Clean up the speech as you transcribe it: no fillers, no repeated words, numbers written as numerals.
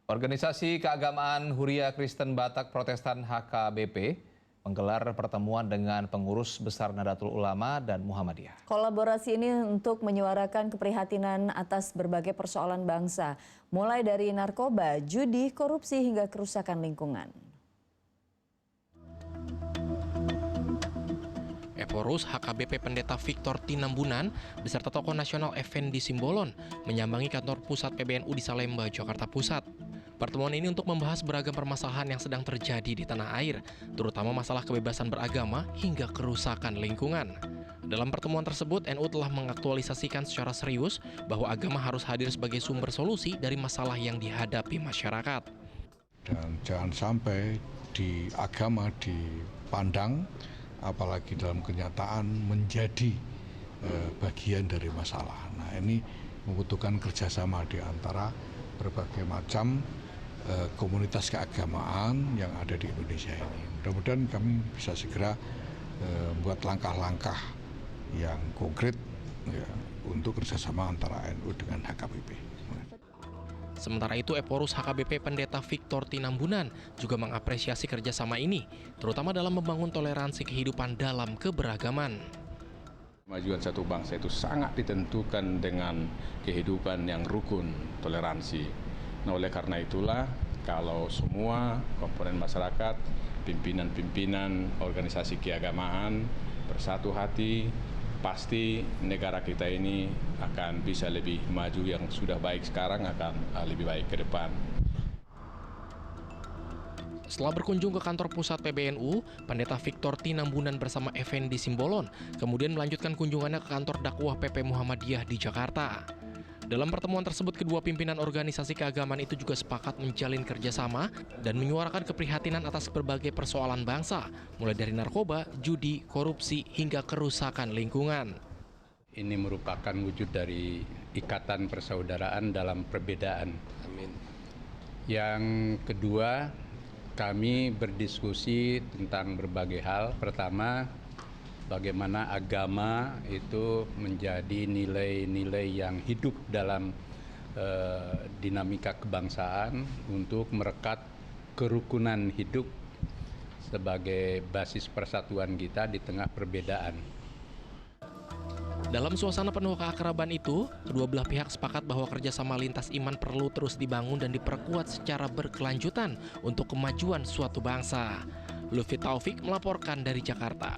Organisasi Keagamaan Huria Kristen Batak Protestan HKBP menggelar pertemuan dengan pengurus besar Nahdlatul Ulama dan Muhammadiyah. Kolaborasi ini untuk menyuarakan keprihatinan atas berbagai persoalan bangsa, mulai dari narkoba, judi, korupsi hingga kerusakan lingkungan. Eporus HKBP Pendeta Victor Tinambunan beserta tokoh nasional Effendi Simbolon menyambangi kantor pusat PBNU di Salemba, Jakarta Pusat. Pertemuan ini untuk membahas beragam permasalahan yang sedang terjadi di tanah air, terutama masalah kebebasan beragama hingga kerusakan lingkungan. Dalam pertemuan tersebut, NU telah mengaktualisasikan secara serius bahwa agama harus hadir sebagai sumber solusi dari masalah yang dihadapi masyarakat. Dan jangan sampai di agama dipandang, apalagi dalam kenyataan menjadi bagian dari masalah. Nah, ini membutuhkan kerjasama di antara berbagai macam komunitas keagamaan yang ada di Indonesia ini. Mudah-mudahan kami bisa segera membuat langkah-langkah yang konkret ya, untuk kerjasama antara NU dengan HKBP. Sementara itu, Eporus HKBP Pendeta Victor Tinambunan juga mengapresiasi kerjasama ini, terutama dalam membangun toleransi kehidupan dalam keberagaman. Kemajuan satu bangsa itu sangat ditentukan dengan kehidupan yang rukun, toleransi. Nah, oleh karena itulah, kalau semua komponen masyarakat, pimpinan-pimpinan organisasi keagamaan bersatu hati, pasti negara kita ini akan bisa lebih maju. Yang sudah baik sekarang akan lebih baik ke depan. Setelah berkunjung ke kantor pusat PBNU, Pendeta Victor Tinambunan bersama Effendi Simbolon kemudian melanjutkan kunjungannya ke kantor dakwah PP Muhammadiyah di Jakarta. Dalam pertemuan tersebut, kedua pimpinan organisasi keagamaan itu juga sepakat menjalin kerjasama dan menyuarakan keprihatinan atas berbagai persoalan bangsa, mulai dari narkoba, judi, korupsi, hingga kerusakan lingkungan. Ini merupakan wujud dari ikatan persaudaraan dalam perbedaan. Amin. Yang kedua, kami berdiskusi tentang berbagai hal. Pertama, bagaimana agama itu menjadi nilai-nilai yang hidup dalam dinamika kebangsaan untuk merekat kerukunan hidup sebagai basis persatuan kita di tengah perbedaan. Dalam suasana penuh keakraban itu, kedua belah pihak sepakat bahwa kerjasama lintas iman perlu terus dibangun dan diperkuat secara berkelanjutan untuk kemajuan suatu bangsa. Lutfi Taufik melaporkan dari Jakarta.